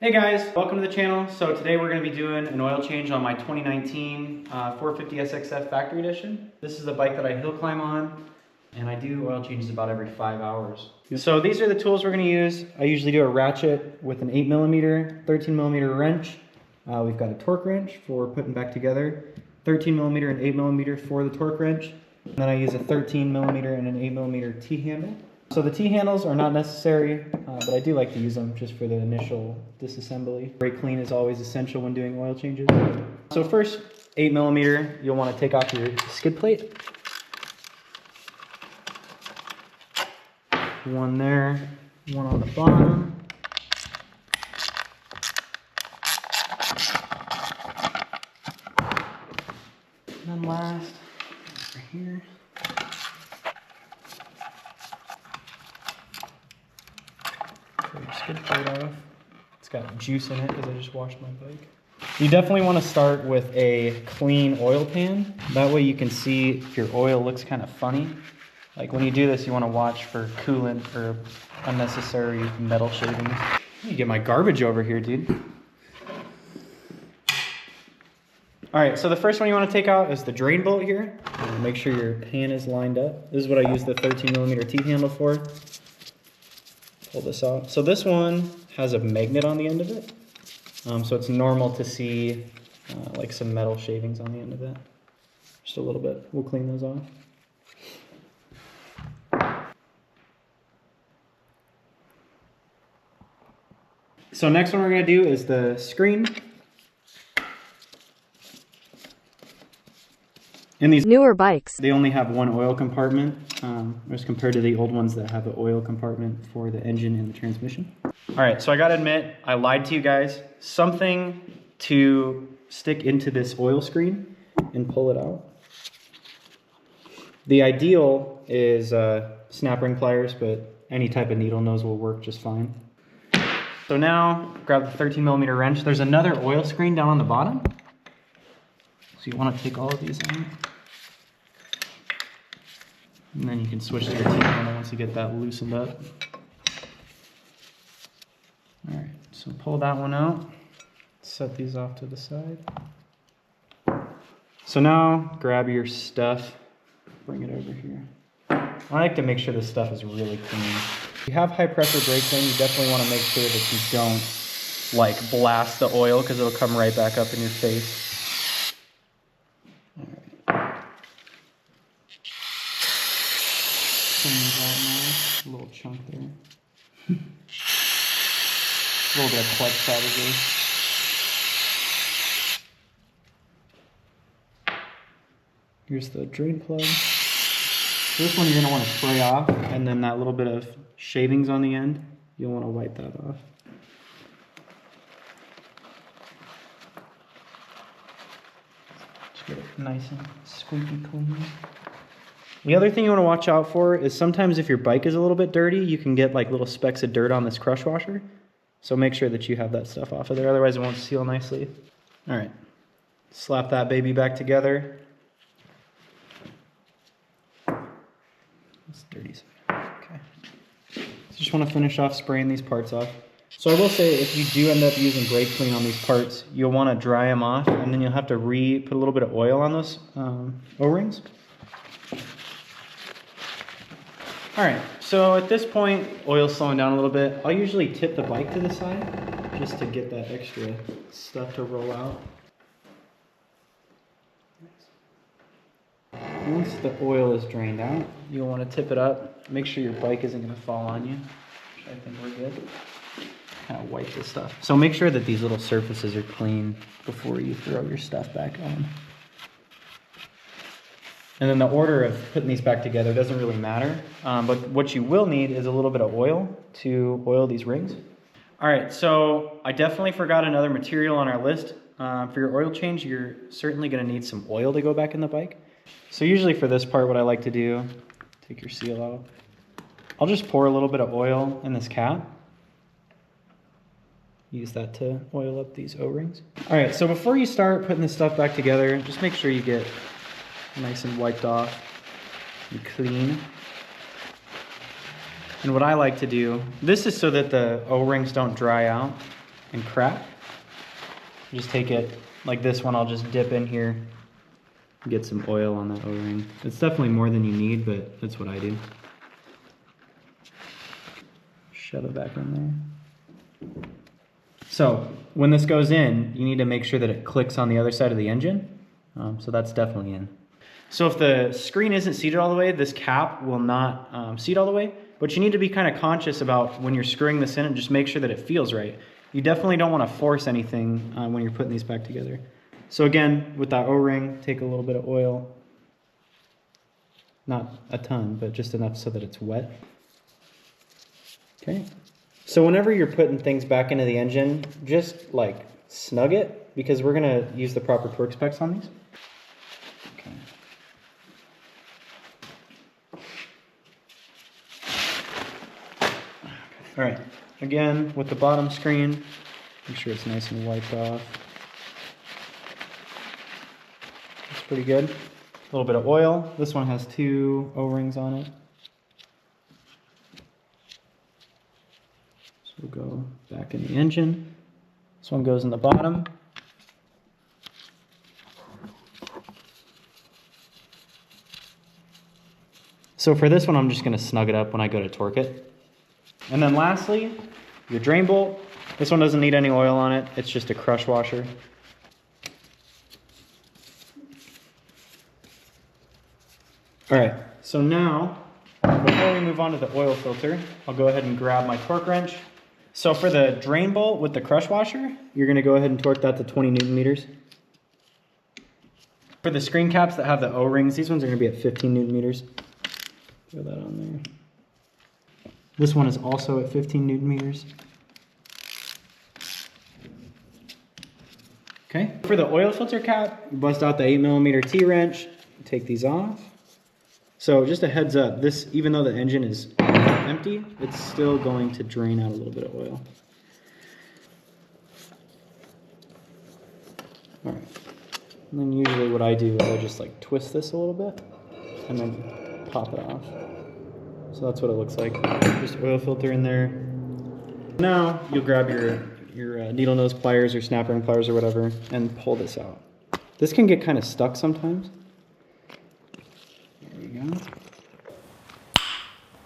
Hey guys, welcome to the channel. So today we're going to be doing an oil change on my 2019 450 SXF Factory Edition. This is a bike that I hill climb on, and I do oil changes about every 5 hours. So these are the tools we're going to use. I usually do a ratchet with an 8mm, 13mm wrench. We've got a torque wrench for putting back together, 13mm and 8mm for the torque wrench. And then I use a 13mm and an 8mm T-handle. So the T-handles are not necessary, but I do like to use them just for the initial disassembly. Brake clean is always essential when doing oil changes. So first, 8mm, you'll want to take off your skid plate. One there, one on the bottom. And then last, over here. Skid plate off. It's got juice in it because I just washed my bike. You definitely want to start with a clean oil pan. That way you can see if your oil looks kind of funny. Like when you do this, you want to watch for coolant or unnecessary metal shavings. Let me get my garbage over here, dude. All right, so the first one you want to take out is the drain bolt here. Make sure your pan is lined up. This is what I use the 13mm T-handle for. Pull this out. So this one has a magnet on the end of it. So it's normal to see like some metal shavings on the end of it. Just a little bit. We'll clean those off. So next one we're going to do is the screen. In these newer bikes, they only have one oil compartment, as compared to the old ones that have an oil compartment for the engine and the transmission. All right, so I gotta admit, I lied to you guys. Something to stick into this oil screen and pull it out. The ideal is snap ring pliers, but any type of needle nose will work just fine. So now, grab the 13mm wrench. There's another oil screen down on the bottom. So you wanna take all of these out. And then you can switch to your T-handle once you get that loosened up. All right, so pull that one out. Set these off to the side. So now grab your stuff, bring it over here. I like to make sure this stuff is really clean. If you have high pressure brake clean, you definitely want to make sure that you don't like blast the oil because it'll come right back up in your face. A little chunk there. A little bit of clutch probably. Here's the drain plug. So this one you're going to want to spray off, and then that little bit of shavings on the end, you'll want to wipe that off. Just get it nice and squeaky clean. The other thing you want to watch out for is sometimes if your bike is a little bit dirty, you can get like little specks of dirt on this crush washer. So make sure that you have that stuff off of there, otherwise it won't seal nicely. All right, slap that baby back together. It's dirty. Okay. So just want to finish off spraying these parts off. So I will say, if you do end up using brake clean on these parts, you'll want to dry them off, and then you'll have to put a little bit of oil on those O-rings. All right, so at this point, oil's slowing down a little bit. I'll usually tip the bike to the side just to get that extra stuff to roll out. Once the oil is drained out, you'll want to tip it up. Make sure your bike isn't going to fall on you, which I think we're good. Kind of wipe this stuff. So make sure that these little surfaces are clean before you throw your stuff back on. And then the order of putting these back together doesn't really matter, but what you will need is a little bit of oil to oil these rings. All right, so I definitely forgot another material on our list. For your oil change, you're certainly gonna need some oil to go back in the bike. So usually for this part, what I like to do, take your seal out. I'll just pour a little bit of oil in this cap. Use that to oil up these O-rings. All right, so before you start putting this stuff back together, just make sure you get nice and wiped off and clean. And what I like to do, this is so that the O-rings don't dry out. and crack. Just take it like this one, I'll just dip in here, get some oil on that O-ring. It's definitely more than you need, but that's what I do. Shove it back in there. So when this goes in, you need to make sure that it clicks on the other side of the engine. So that's definitely in. So if the screen isn't seated all the way, this cap will not seat all the way, but you need to be kind of conscious about when you're screwing this in and just make sure that it feels right. You definitely don't want to force anything when you're putting these back together. So again, with that O-ring, take a little bit of oil. Not a ton, but just enough so that it's wet. Okay. So whenever you're putting things back into the engine, just like snug it, because we're gonna use the proper torque specs on these. Okay. All right, again, with the bottom screen, make sure it's nice and wiped off. That's pretty good. A little bit of oil. This one has 2 O-rings on it. So we'll go back in the engine. This one goes in the bottom. So for this one, I'm just gonna snug it up when I go to torque it. And then lastly, your drain bolt. This one doesn't need any oil on it. It's just a crush washer. All right, so now, before we move on to the oil filter, I'll go ahead and grab my torque wrench. So for the drain bolt with the crush washer, you're gonna go ahead and torque that to 20 Newton meters. For the screen caps that have the O-rings, these ones are gonna be at 15 Newton meters. Throw that on there. This one is also at 15 Newton meters. Okay, for the oil filter cap, you bust out the 8mm T-wrench, take these off. So just a heads up, this, even though the engine is empty, it's still going to drain out a little bit of oil. All right, and then usually what I do is I just like twist this a little bit and then pop it off. So that's what it looks like. Just oil filter in there. Now you'll grab your needle nose pliers or snap ring pliers or whatever and pull this out. This can get kind of stuck sometimes. There you go.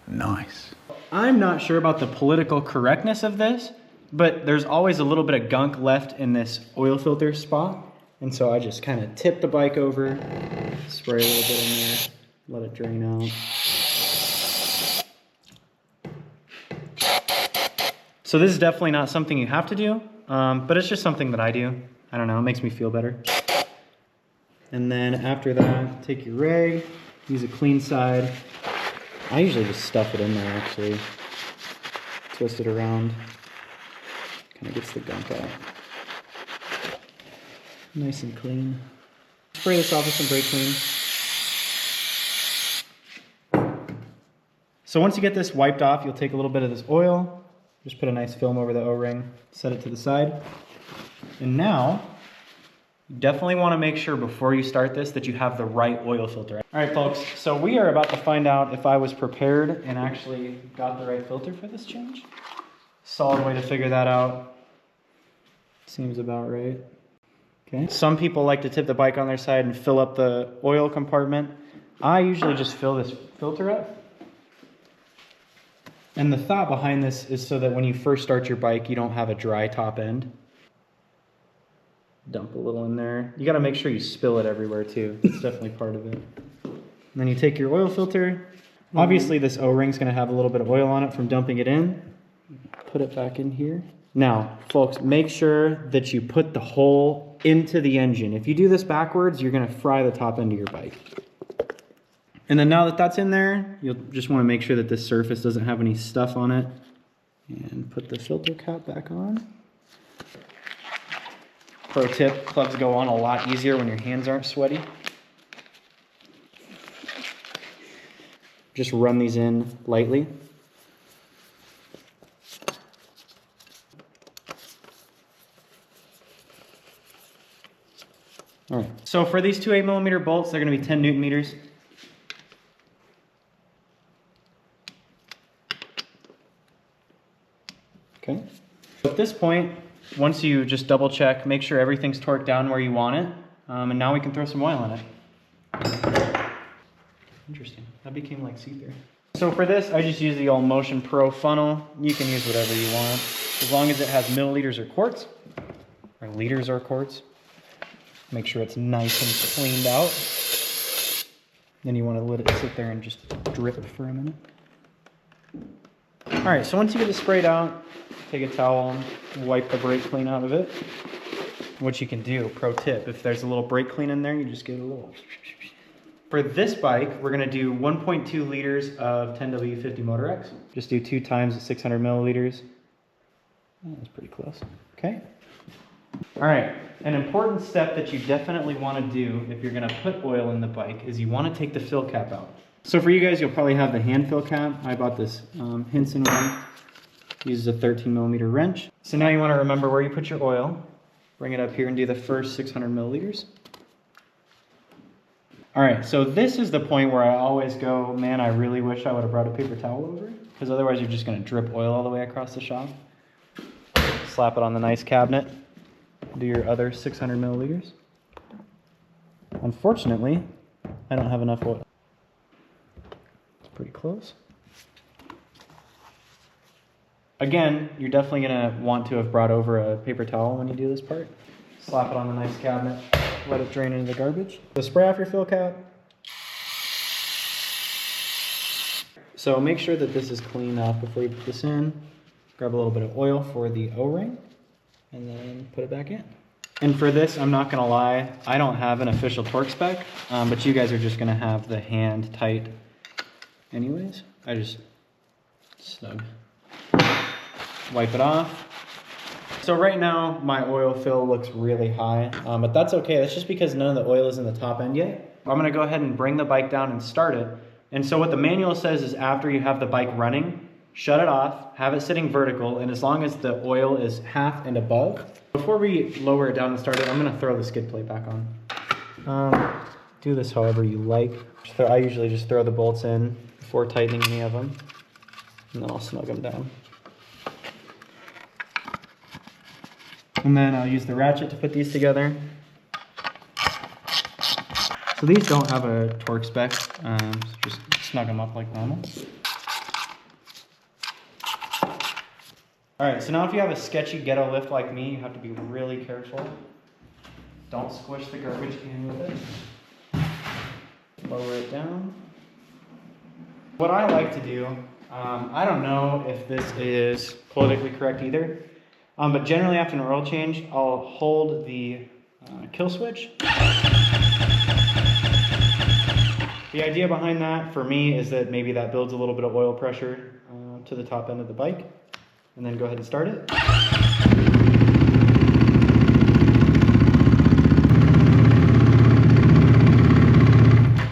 Nice. I'm not sure about the political correctness of this, but there's always a little bit of gunk left in this oil filter spot. And so I just kind of tip the bike over, spray a little bit in there, let it drain out. So this is definitely not something you have to do, but it's just something that I do. I don't know, it makes me feel better. And then after that, take your rag, use a clean side. I usually just stuff it in there actually. Twist it around. Kind of gets the gunk out. Nice and clean. Spray this off with some brake clean. So once you get this wiped off, you'll take a little bit of this oil, just put a nice film over the O-ring, set it to the side. And now, you definitely want to make sure before you start this that you have the right oil filter. All right, folks, so we are about to find out if I was prepared and actually got the right filter for this change. Solid way to figure that out. Seems about right. Okay. Some people like to tip the bike on their side and fill up the oil compartment. I usually just fill this filter up. And the thought behind this is so that when you first start your bike, you don't have a dry top end. Dump a little in there. You got to make sure you spill it everywhere too. It's definitely part of it. And then you take your oil filter. Obviously this O-ring is going to have a little bit of oil on it from dumping it in. Put it back in here. Now, folks, make sure that you put the hole into the engine. If you do this backwards, you're going to fry the top end of your bike. And then now that that's in there, you'll just want to make sure that this surface doesn't have any stuff on it. And put the filter cap back on. Pro tip, clubs go on a lot easier when your hands aren't sweaty. Just run these in lightly. All right, so for these two 8mm bolts, they're going to be 10 Newton meters. Okay. At this point, once you just double check, make sure everything's torqued down where you want it. And now we can throw some oil in it. Interesting, that became like see-through. So for this, I just use the old Motion Pro funnel. You can use whatever you want, as long as it has milliliters or quarts, or liters or quarts. Make sure it's nice and cleaned out. Then you want to let it sit there and just drip for a minute. All right, so once you get it sprayed out, take a towel and wipe the brake clean out of it. What you can do, pro tip, if there's a little brake clean in there, you just get a little. For this bike, we're gonna do 1.2 liters of 10W50 Motorex. Just do 2 times 600 milliliters. Oh, that's pretty close, okay? All right, an important step that you definitely wanna do if you're gonna put oil in the bike is you wanna take the fill cap out. So for you guys, you'll probably have the hand fill cap. I bought this Hinson one. Uses a 13mm wrench. So now you wanna remember where you put your oil. Bring it up here and do the first 600 milliliters. All right, so this is the point where I always go, man, I really wish I would have brought a paper towel over, because otherwise you're just gonna drip oil all the way across the shop. Slap it on the nice cabinet. Do your other 600 milliliters. Unfortunately, I don't have enough oil. It's pretty close. Again, you're definitely gonna want to have brought over a paper towel when you do this part. Slap it on the nice cabinet, let it drain into the garbage. So spray off your fill cap. So make sure that this is clean up before you put this in. Grab a little bit of oil for the O-ring and then put it back in. And for this, I'm not gonna lie, I don't have an official torque spec, but you guys are just gonna have the hand tight anyways. I just snug. Wipe it off. So right now, my oil fill looks really high, but that's okay. That's just because none of the oil is in the top end yet. I'm gonna go ahead and bring the bike down and start it. And so what the manual says is after you have the bike running, shut it off, have it sitting vertical, and as long as the oil is half and above, before we lower it down and start it, I'm gonna throw the skid plate back on. Do this however you like. I usually just throw the bolts in before tightening any of them, and then I'll snug them down. And then I'll use the ratchet to put these together. So these don't have a torque spec, so just snug them up like normal. All right, so now if you have a sketchy ghetto lift like me, you have to be really careful. Don't squish the garbage can with it. Lower it down. What I like to do, I don't know if this is politically correct either, but generally after an oil change, I'll hold the kill switch. The idea behind that for me is that maybe that builds a little bit of oil pressure to the top end of the bike, and then go ahead and start it.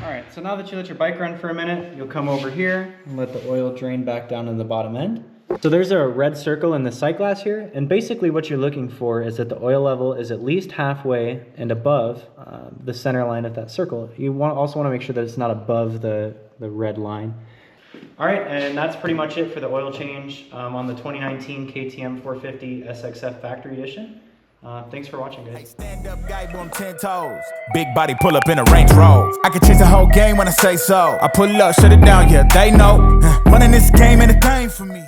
Alright, so now that you let your bike run for a minute, you'll come over here and let the oil drain back down to the bottom end. So there's a red circle in the sight glass here, and basically what you're looking for is that the oil level is at least halfway and above the center line of that circle. You also want to make sure that it's not above the red line. All right, and that's pretty much it for the oil change on the 2019 KTM 450 SXF Factory Edition. Thanks for watching, guys. Stand up guy, boom, 10 toes. Big body pull up in a Range Rover. I can change the whole game when I say so. I pull up, shut it down, yeah, they know. Running this game ain't a thing for me.